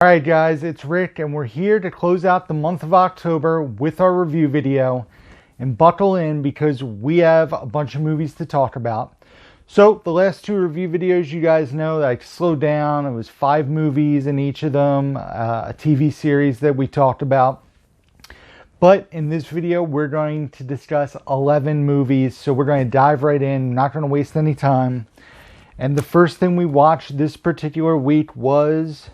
Alright guys, it's Rick and we're here to close out the month of October with our review video. And buckle in because we have a bunch of movies to talk about. So the last two review videos, you guys know that I slowed down. It was 5 movies in each of them, a TV series that we talked about. But in this video, we're going to discuss 11 movies. So we're going to dive right in, not going to waste any time. And the first thing we watched this particular week was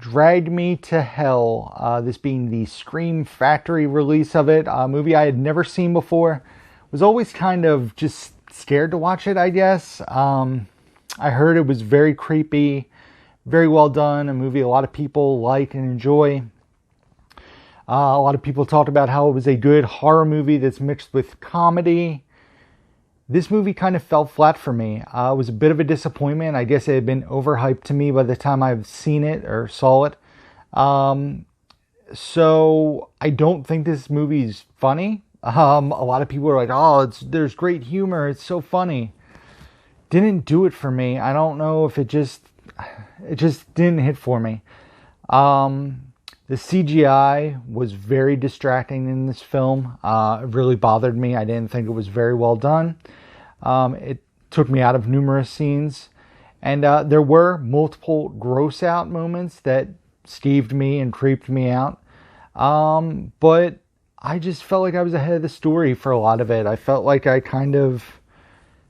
Drag Me to Hell, this being the Scream Factory release of it, a movie I had never seen before. Was always kind of just scared to watch it, I guess. I heard it was very creepy, very well done, a movie a lot of people like and enjoy. A lot of people talked about how it was a good horror movie that's mixed with comedy. This movie kind of fell flat for me. It was a bit of a disappointment. I guess it had been overhyped to me by the time I've seen it or saw it. So I don't think this movie's funny. A lot of people are like, oh, there's great humor. It's so funny. Didn't do it for me. I don't know if it just didn't hit for me. The CGI was very distracting in this film. It really bothered me. I didn't think it was very well done. It took me out of numerous scenes. And there were multiple gross out moments that skeeved me and creeped me out. But I just felt like I was ahead of the story for a lot of it. I felt like I kind of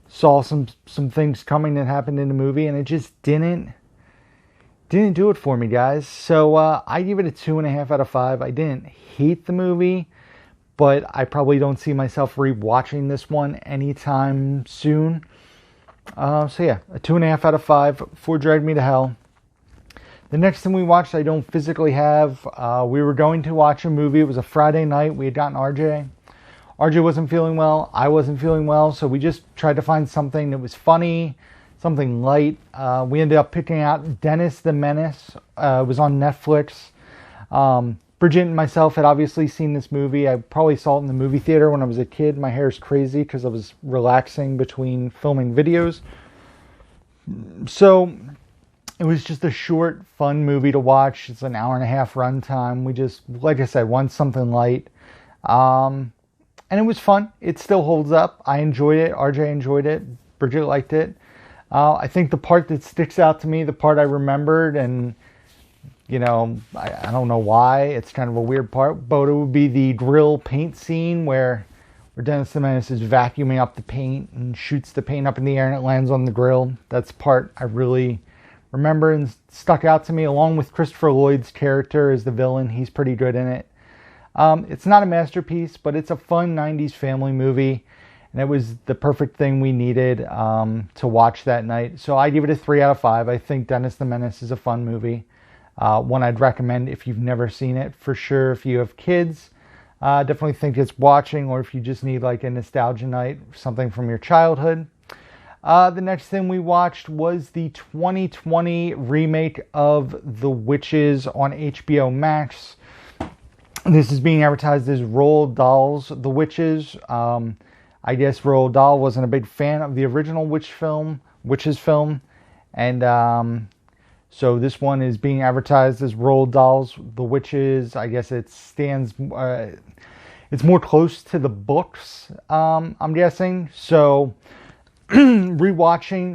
saw some things coming that happened in the movie, and it just didn't do it for me, guys. So I give it a 2.5 out of 5. I didn't hate the movie, but I probably don't see myself rewatching this one anytime soon. So yeah, a 2.5 out of 5 for Drag Me to Hell. The next thing we watched, I don't physically have. We were going to watch a movie. It was a Friday night. We had gotten RJ. RJ wasn't feeling well. I wasn't feeling well. So we just tried to find something that was funny, something light. We ended up picking out Dennis the Menace. It was on Netflix. Bridget and myself had obviously seen this movie. I probably saw it in the movie theater when I was a kid. My hair's crazy because I was relaxing between filming videos. So it was just a short, fun movie to watch. It's an hour-and-a-half runtime. We just, like I said, want something light. And it was fun. It still holds up. I enjoyed it. RJ enjoyed it. Bridget liked it. I think the part that sticks out to me, the part I remembered, and, you know, I don't know why, it's kind of a weird part, but it would be the grill paint scene where Dennis the Menace is vacuuming up the paint and shoots the paint up in the air and it lands on the grill. That's the part I really remember and stuck out to me, along with Christopher Lloyd's character as the villain. He's pretty good in it. It's not a masterpiece, but it's a fun 90s family movie. And it was the perfect thing we needed to watch that night. So I give it a 3 out of 5. I think Dennis the Menace is a fun movie. One I'd recommend if you've never seen it. For sure, if you have kids, definitely think it's watching. Or if you just need like a nostalgia night, something from your childhood. The next thing we watched was the 2020 remake of The Witches on HBO Max. This is being advertised as Roald Dahl's The Witches. I guess Roald Dahl wasn't a big fan of the original Witches film. And so this one is being advertised as Roald Dahl's The Witches. I guess it stands, it's more close to the books, I'm guessing. So watching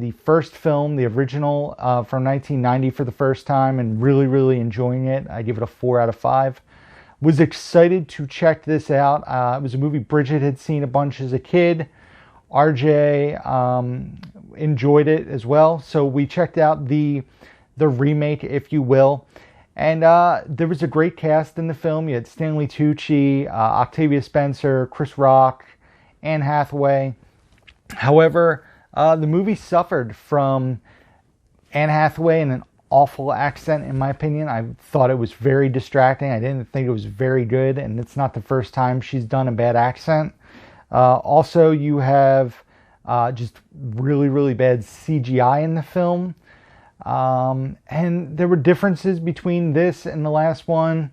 the first film, the original from 1990 for the first time and really enjoying it. I give it a 4 out of 5. Was excited to check this out. It was a movie Bridget had seen a bunch as a kid. RJ enjoyed it as well. So we checked out the remake, if you will. And there was a great cast in the film. You had Stanley Tucci, Octavia Spencer, Chris Rock, Anne Hathaway. However, the movie suffered from Anne Hathaway and an awful accent, in my opinion. I thought it was very distracting. I didn't think it was very good, and it's not the first time she's done a bad accent. Also, you have just really bad CGI in the film. And there were differences between this and the last one.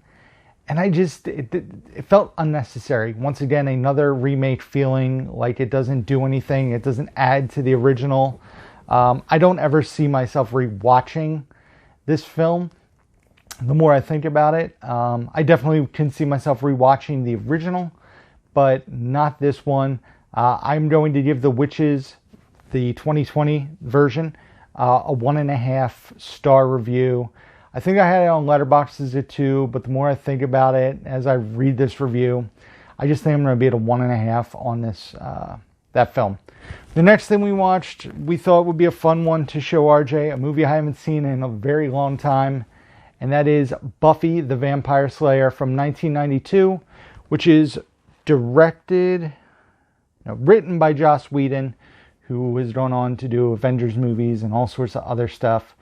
And it felt unnecessary. Once again, another remake feeling like it doesn't do anything. It doesn't add to the original. I don't ever see myself rewatching this film. The more I think about it, I definitely can see myself rewatching the original, but not this one. I'm going to give The Witches, the 2020 version, a 1.5 star review. I think I had it on Letterboxd as a 2, but the more I think about it as I read this review, I just think I'm going to be at a 1.5 on this that film. The next thing we watched, we thought would be a fun one to show RJ, a movie I haven't seen in a very long time, and that is Buffy the Vampire Slayer from 1992, which is written by Joss Whedon, who has gone on to do Avengers movies and all sorts of other stuff.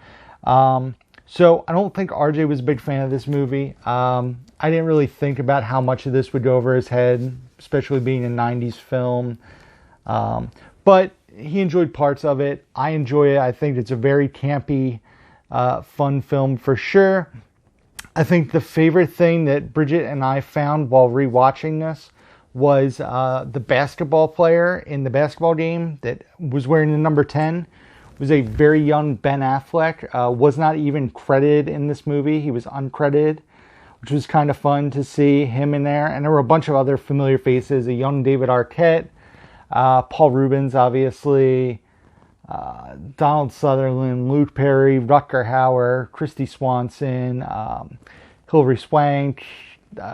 So I don't think RJ was a big fan of this movie. I didn't really think about how much of this would go over his head, especially being a 90s film. But he enjoyed parts of it. I enjoy it. I think it's a very campy, fun film for sure. I think the favorite thing that Bridget and I found while rewatching this was the basketball player in the basketball game that was wearing the number 10 was a very young Ben Affleck. Was not even credited in this movie. He was uncredited, which was kind of fun to see him in there. And there were a bunch of other familiar faces. A young David Arquette, Paul Rubens, obviously, Donald Sutherland, Luke Perry, Rutger Hauer, Christy Swanson, Hilary Swank,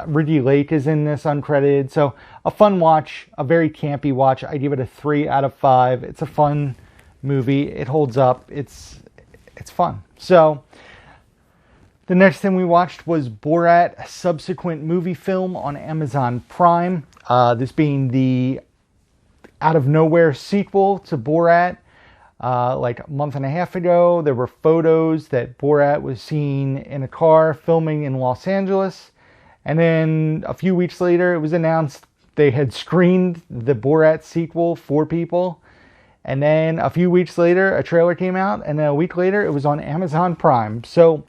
Ricky Lake is in this uncredited. So a fun watch, a very campy watch. I give it a 3 out of 5. It's a fun movie. It holds up. It's fun. So the next thing we watched was Borat, a subsequent movie film on Amazon Prime. This being the out of nowhere sequel to Borat. Like a month and a half ago, there were photos that Borat was seen in a car filming in Los Angeles. And then a few weeks later, it was announced they had screened the Borat sequel for people. And then a few weeks later, a trailer came out. And then a week later, it was on Amazon Prime. So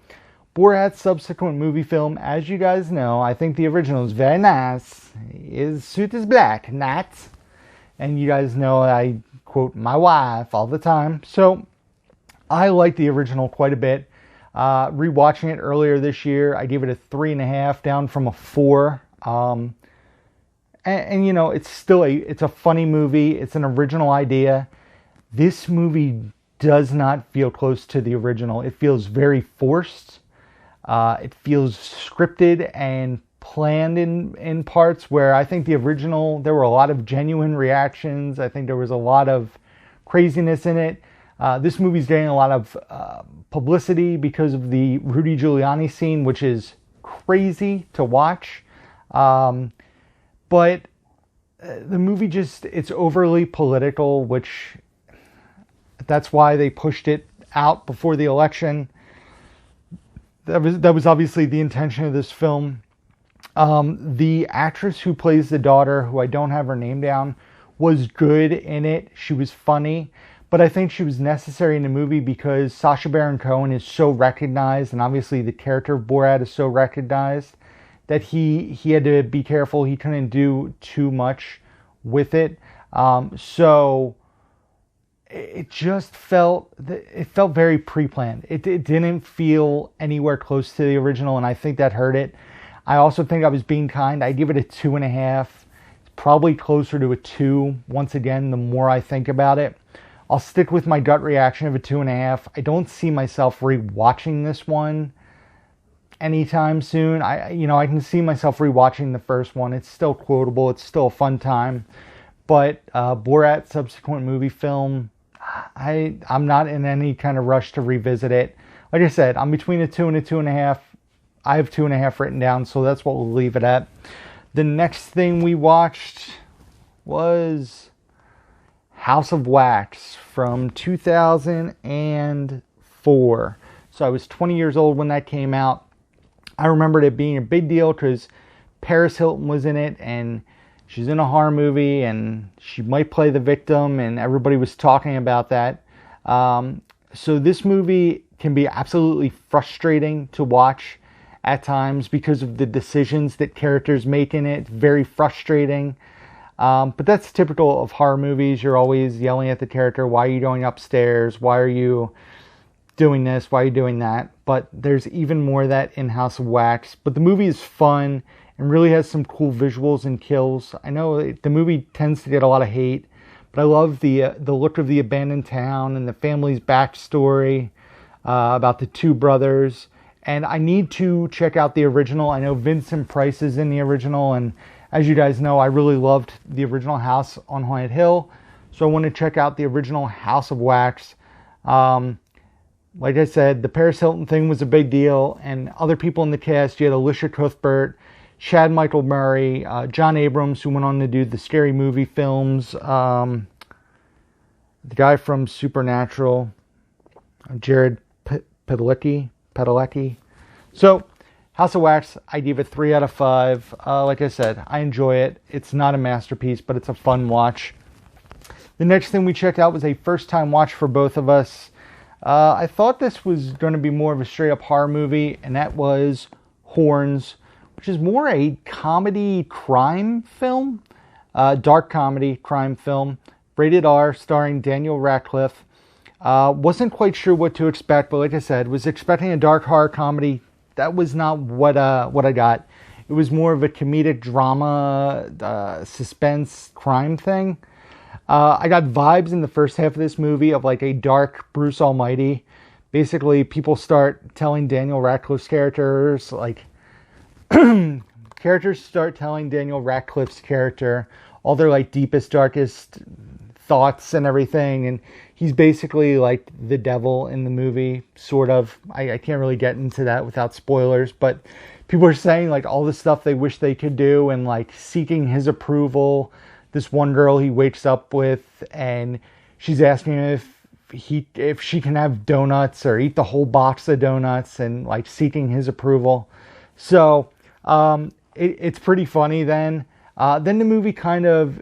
Borat's subsequent movie film, as you guys know, I think the original is very nice. His suit is black, not. And you guys know I quote my wife all the time. So I like the original quite a bit. Rewatching it earlier this year, I gave it a 3.5 down from a 4. And you know, it's still it's a funny movie. It's an original idea. This movie does not feel close to the original. It feels very forced. It feels scripted and planned in parts where I think the original, there were a lot of genuine reactions. I think there was a lot of craziness in it. This movie's getting a lot of publicity because of the Rudy Giuliani scene, which is crazy to watch. But the movie it's overly political, which that's why they pushed it out before the election. That was obviously the intention of this film. The actress who plays the daughter, who I don't have her name down, was good in it. She was funny, but I think she was necessary in the movie because Sacha Baron Cohen is so recognized, and obviously the character of Borat is so recognized, that he had to be careful. He couldn't do too much with it. So it just felt very pre-planned. It didn't feel anywhere close to the original, and I think that hurt it. I also think I was being kind. I give it a 2.5. It's probably closer to a 2. Once again, the more I think about it, I'll stick with my gut reaction of a 2.5. I don't see myself rewatching this one anytime soon. I can see myself rewatching the first one. It's still quotable. It's still a fun time. But Borat subsequent movie film, I'm not in any kind of rush to revisit it. Like I said, I'm between a 2 and a 2.5. I have 2.5 written down, so that's what we'll leave it at. The next thing we watched was House of Wax from 2004. So I was 20 years old when that came out. I remembered it being a big deal because Paris Hilton was in it, and she's in a horror movie, and she might play the victim, and everybody was talking about that. So this movie can be absolutely frustrating to watch at times because of the decisions that characters make in it. Very frustrating. But that's typical of horror movies. You're always yelling at the character, why are you going upstairs? Why are you doing this? Why are you doing that? But there's even more of that in House of Wax. But the movie is fun and really has some cool visuals and kills. I know the movie tends to get a lot of hate, but I love the look of the abandoned town and the family's backstory about the two brothers. And I need to check out the original. I know Vincent Price is in the original, and as you guys know, I really loved the original House on Haunted Hill. So I want to check out the original House of Wax. Like I said, the Paris Hilton thing was a big deal, and other people in the cast, you had Alicia Cuthbert, Chad Michael Murray, John Abrams, who went on to do the Scary Movie films, the guy from Supernatural, Jared Padalecki. So, House of Wax, I give it 3 out of 5. Like I said, I enjoy it. It's not a masterpiece, but it's a fun watch. The next thing we checked out was a first-time watch for both of us. I thought this was going to be more of a straight-up horror movie, and that was Horns, which is more a comedy crime film, dark comedy crime film, rated R, starring Daniel Radcliffe. Wasn't quite sure what to expect, but like I said, was expecting a dark horror comedy. That was not what I got. It was more of a comedic drama, suspense crime thing. I got vibes in the first half of this movie of like a dark Bruce Almighty. Basically, people start telling Daniel Radcliffe's characters, like, characters start telling Daniel Radcliffe's character all their like deepest, darkest thoughts and everything, and he's basically like the devil in the movie, sort of. I can't really get into that without spoilers, but people are saying like all the stuff they wish they could do and like seeking his approval. This one girl he wakes up with, and she's asking him if she can have donuts or eat the whole box of donuts, and like seeking his approval. So it's pretty funny then. Then the movie kind of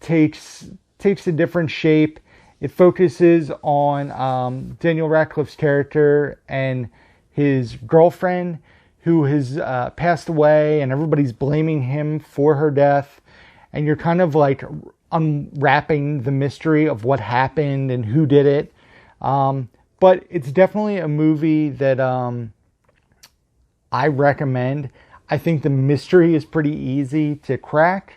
takes a different shape. It focuses on Daniel Radcliffe's character and his girlfriend, who has passed away, and everybody's blaming him for her death. And you're kind of like unwrapping the mystery of what happened and who did it. But it's definitely a movie that I recommend. I think the mystery is pretty easy to crack.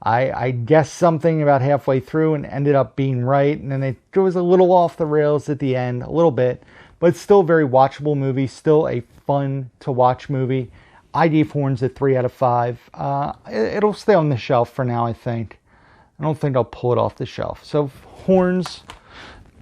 I guessed something about halfway through and ended up being right. And then it goes a little off the rails at the end, a little bit. But it's still a very watchable movie, still a fun to watch movie. I gave Horns a 3 out of 5. It'll stay on the shelf for now, I think. I don't think I'll pull it off the shelf. So Horns.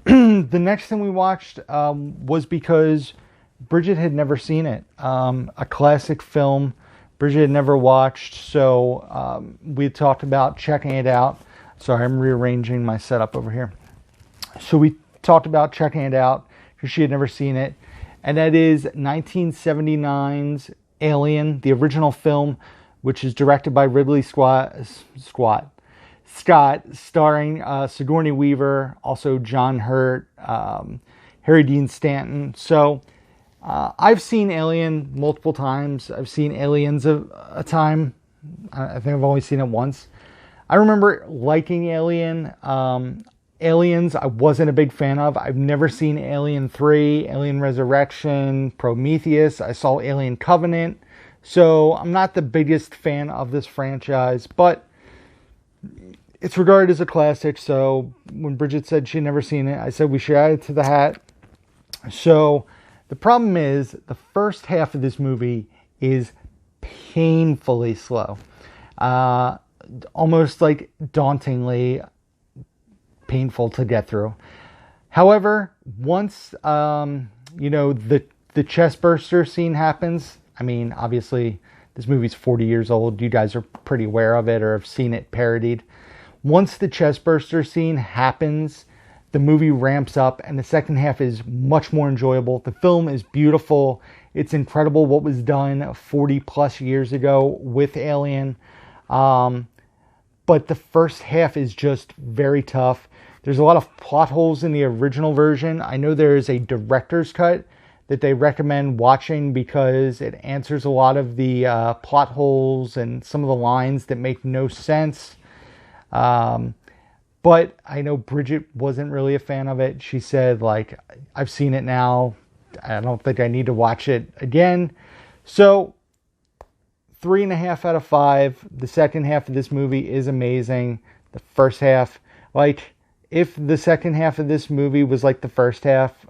The next thing we watched was because Bridget had never seen it. A classic film Bridget had never watched, so we talked about checking it out. Sorry, I'm rearranging my setup over here. So we talked about checking it out because she had never seen it. And that is 1979's Alien, the original film, which is directed by Ridley Scott, starring Sigourney Weaver, also John Hurt, Harry Dean Stanton. So I've seen Alien multiple times. I've seen Aliens a time. I think I've only seen it once. I remember liking Alien. Aliens, I wasn't a big fan of. I've never seen Alien 3, Alien Resurrection, Prometheus. I saw Alien Covenant. So I'm not the biggest fan of this franchise, but it's regarded as a classic. So when Bridget said she'd never seen it, I said we should add it to the hat. So the problem is the first half of this movie is painfully slow. Almost like dauntingly painful to get through. However, once the chest burster scene happens, I mean, obviously this movie's 40 years old. You guys are pretty aware of it or have seen it parodied. Once the chest burster scene happens, the movie ramps up and the second half is much more enjoyable. The film is beautiful. It's incredible what was done 40 plus years ago with Alien. But the first half is just very tough. There's a lot of plot holes in the original version. I know there is a director's cut that they recommend watching because it answers a lot of the plot holes and some of the lines that make no sense. But I know Bridget wasn't really a fan of it. She said, like, I've seen it now. I don't think I need to watch it again. So 3.5 out of 5. The second half of this movie is amazing. The first half, like, if the second half of this movie was like the first half,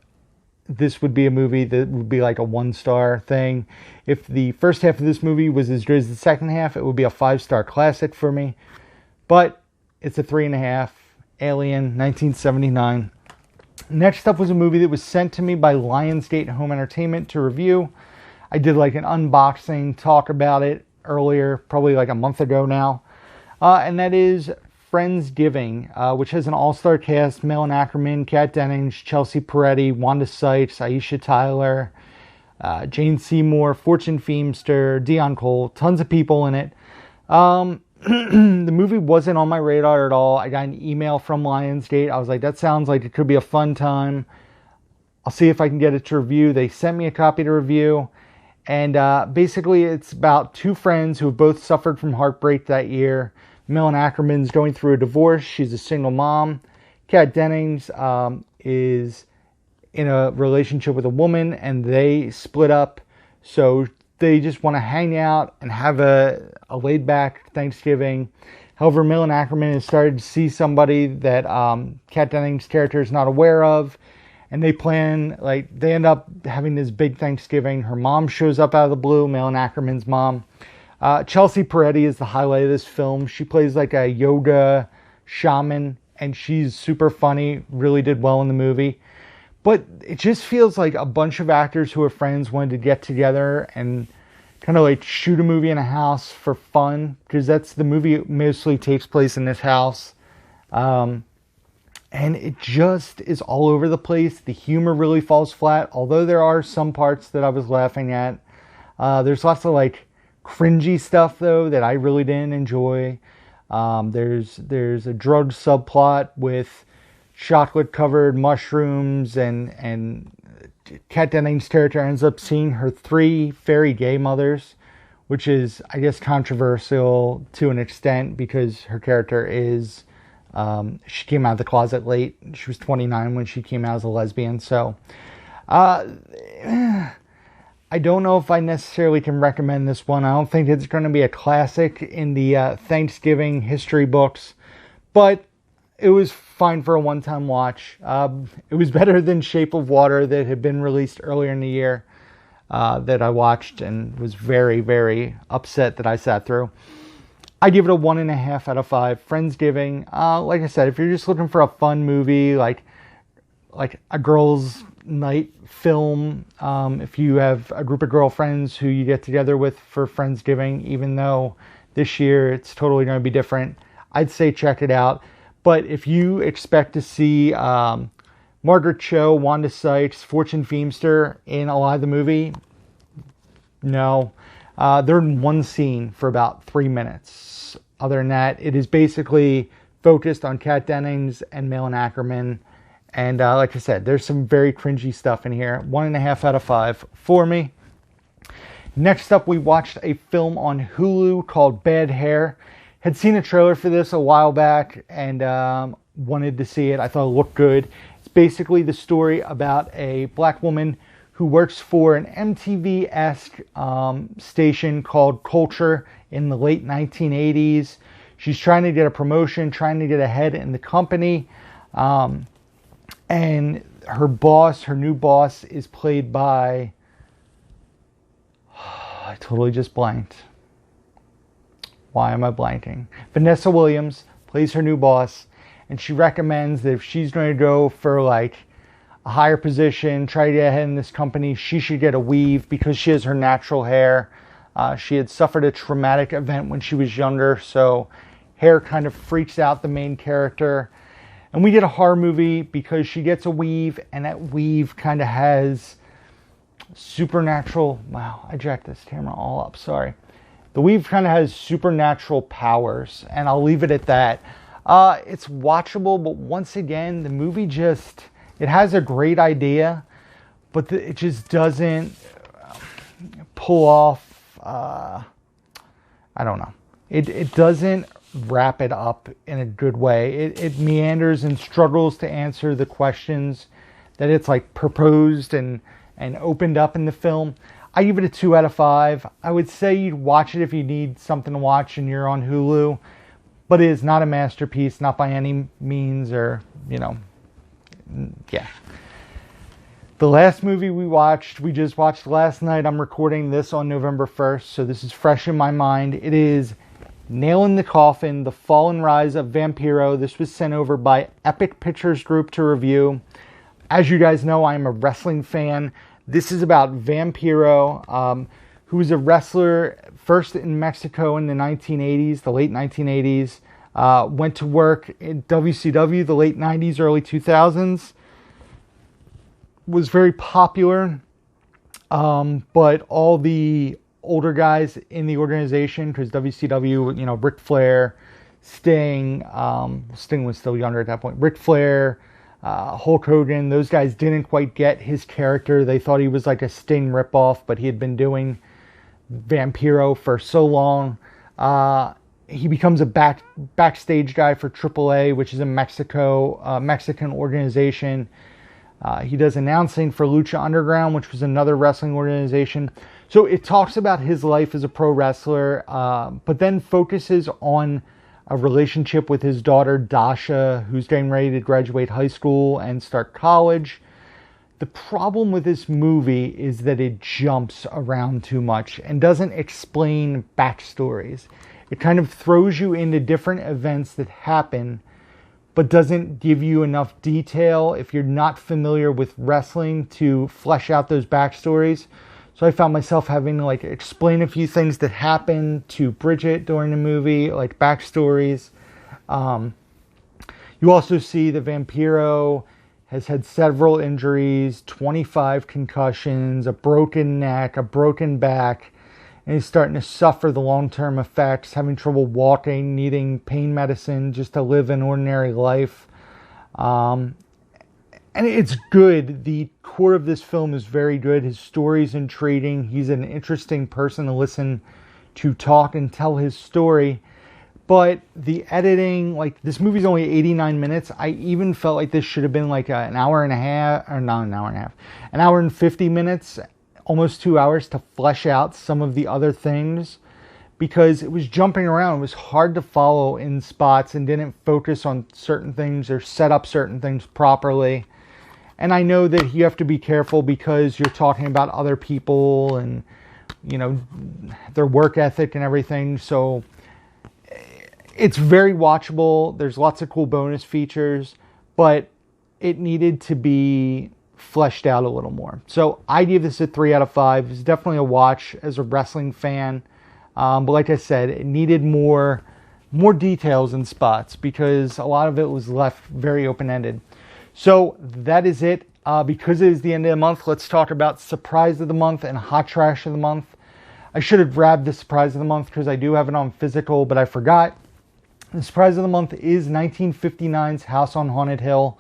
this would be a movie that would be like a 1-star thing. If the first half of this movie was as good as the second half, it would be a 5-star classic for me. But it's a 3.5. Alien, 1979. Next up was a movie that was sent to me by Lionsgate Home Entertainment to review. I did like an unboxing talk about it earlier, probably like a month ago now. And that is Friendsgiving, which has an all-star cast: Malin Ackerman, Kat Dennings, Chelsea Peretti, Wanda Sykes, Aisha Tyler, Jane Seymour, Fortune Feimster, Dion Cole, tons of people in it. The movie wasn't on my radar at all. I got an email from Lionsgate. I was like, that sounds like it could be a fun time. I'll see if I can get it to review. They sent me a copy to review. And basically, it's about two friends who have both suffered from heartbreak that year. Malin Ackerman's going through a divorce. She's a single mom. Kat Dennings is in a relationship with a woman, and they split up. So they just want to hang out and have a laid-back Thanksgiving. However, Malin Ackerman has started to see somebody that Kat Dennings' character is not aware of. And they end up having this big Thanksgiving. Her mom shows up out of the blue, Malin Ackerman's mom. Chelsea Peretti is the highlight of this film. She plays like a yoga shaman, and she's super funny, really did well in the movie. But it just feels like a bunch of actors who are friends wanted to get together and kind of like shoot a movie in a house for fun, because that's the movie mostly takes place in this house. And it just is all over the place. The humor really falls flat, although there are some parts that I was laughing at. There's lots of like cringy stuff though that I really didn't enjoy. There's a drug subplot with chocolate covered mushrooms, and Kat Dennings' character ends up seeing her 3 fairy gay mothers, which is, I guess, controversial to an extent because her character is, she came out of the closet late. She was 29 when she came out as a lesbian. So, I don't know if I necessarily can recommend this one. I don't think it's going to be a classic in the Thanksgiving history books, but it was fine for a one-time watch. It was better than Shape of Water that had been released earlier in the year that I watched and was very, very upset that I sat through. I give it a 1.5 out of 5. Friendsgiving. Like I said, if you're just looking for a fun movie, like a girls' night film, if you have a group of girlfriends who you get together with for Friendsgiving, even though this year it's totally going to be different, I'd say check it out. But if you expect to see Margaret Cho, Wanda Sykes, Fortune Feimster in a lot of the movie, no. They're in one scene for about 3 minutes. Other than that, it is basically focused on Kat Dennings and Malin Ackerman. And like I said, there's some very cringy stuff in here. 1.5 out of 5 for me. Next up, we watched a film on Hulu called Bad Hair. Had seen a trailer for this a while back and wanted to see it. I thought it looked good. It's basically the story about a black woman who works for an MTV-esque station called Culture in the late 1980s. She's trying to get a promotion, trying to get ahead in the company. And her boss, her new boss, is played by... I totally just blanked. Why am I blanking? Vanessa Williams plays her new boss, and she recommends that if she's going to go for like a higher position, try to get ahead in this company, she should get a weave because she has her natural hair. She had suffered a traumatic event when she was younger, so hair kind of freaks out the main character. And we get a horror movie because she gets a weave, and that weave kind of has supernatural... Wow, I jacked this camera all up, sorry. The weave kind of has supernatural powers, and I'll leave it at that. It's watchable, but once again, the movie just... It has a great idea, but it just doesn't pull off... I don't know. It doesn't wrap it up in a good way. It meanders and struggles to answer the questions that it's like proposed and opened up in the film. I give it a 2 out of 5. I would say you'd watch it if you need something to watch and you're on Hulu, but it is not a masterpiece, not by any means, or, yeah. The last movie we just watched last night. I'm recording this on November 1st, so this is fresh in my mind. It is Nail in the Coffin, The Fall and Rise of Vampiro. This was sent over by Epic Pictures Group to review. As you guys know, I am a wrestling fan. This is about Vampiro, who was a wrestler first in Mexico in the 1980s, the late 1980s. Went to work in WCW, the late 90s, early 2000s. Was very popular, but all the older guys in the organization, because WCW, Ric Flair, Sting, Sting was still younger at that point, Ric Flair, Hulk Hogan, those guys didn't quite get his character. They thought he was like a Sting ripoff, but he had been doing Vampiro for so long. He becomes a backstage guy for AAA, which is a Mexican organization. He does announcing for Lucha Underground, which was another wrestling organization. So it talks about his life as a pro wrestler, but then focuses on a relationship with his daughter, Dasha, who's getting ready to graduate high school and start college. The problem with this movie is that it jumps around too much and doesn't explain backstories. It kind of throws you into different events that happen, but doesn't give you enough detail if you're not familiar with wrestling to flesh out those backstories. So I found myself having to explain a few things that happened to Bridget during the movie, like backstories. You also see the Vampiro has had several injuries, 25 concussions, a broken neck, a broken back, and he's starting to suffer the long-term effects, having trouble walking, needing pain medicine just to live an ordinary life. And it's good. The core of this film is very good. His story's intriguing. He's an interesting person to listen to talk and tell his story. But the editing, this movie's only 89 minutes. I even felt like this should have been an hour and a half, or not an hour and a half, an hour and 50 minutes, almost 2 hours to flesh out some of the other things, because it was jumping around. It was hard to follow in spots and didn't focus on certain things or set up certain things properly. And I know that you have to be careful because you're talking about other people and, their work ethic and everything. So it's very watchable. There's lots of cool bonus features, but it needed to be fleshed out a little more. So I give this a 3 out of 5. It's definitely a watch as a wrestling fan. But like I said, it needed more details and spots because a lot of it was left very open-ended. So that is it. Because it is the end of the month, let's talk about Surprise of the Month and Hot Trash of the Month. I should have grabbed the Surprise of the Month because I do have it on physical, but I forgot. The Surprise of the Month is 1959's House on Haunted Hill,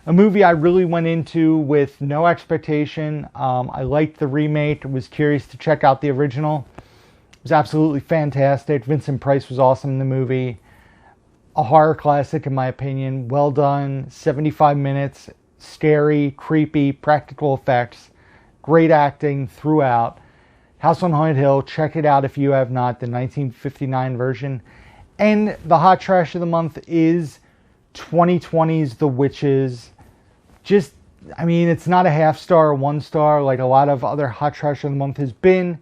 a movie I really went into with no expectation. I liked the remake. I was curious to check out the original. It was absolutely fantastic. Vincent Price was awesome in the movie. A horror classic in my opinion. Well done. 75 minutes. Scary, creepy, practical effects. Great acting throughout. House on Haunted Hill. Check it out if you have not. The 1959 version. And the Hot Trash of the Month is 2020's The Witches. It's not a half star or 1 star like a lot of other Hot Trash of the Month has been.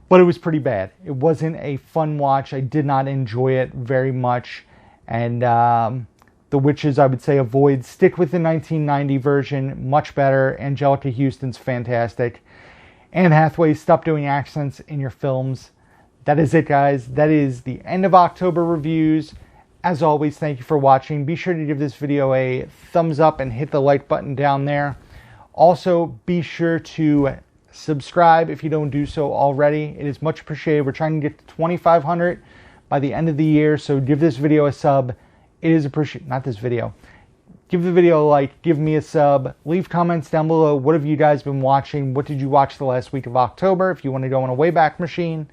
But it was pretty bad. It wasn't a fun watch. I did not enjoy it very much. And The Witches, I would say, avoid. Stick with the 1990 version. Much better. Angelica Houston's fantastic. Anne Hathaway, stop doing accents in your films. That is it, guys. That is the end of October reviews. As always, thank you for watching. Be sure to give this video a thumbs up and hit the like button down there. Also, be sure to subscribe if you don't do so already. It is much appreciated. We're trying to get to 2,500 by the end of the year, so give this video a sub. It is appreciated. Not this video. Give the video a like. Give me a sub. Leave comments down below. What have you guys been watching? What did you watch the last week of October? If you want to go on a Wayback Machine.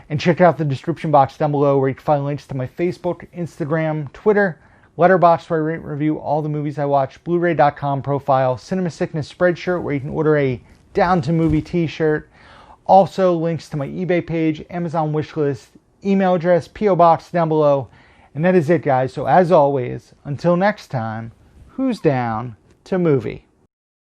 And check out the description box down below where you can find links to my Facebook, Instagram, Twitter, Letterboxd where I rate and review all the movies I watch, Blu-ray.com profile, Cinema Sickness spreadshirt where you can order a Down to Movie t-shirt. Also links to my eBay page, Amazon wishlist, email address, P.O. box down below. And that is it, guys. So as always, until next time, who's down to movie?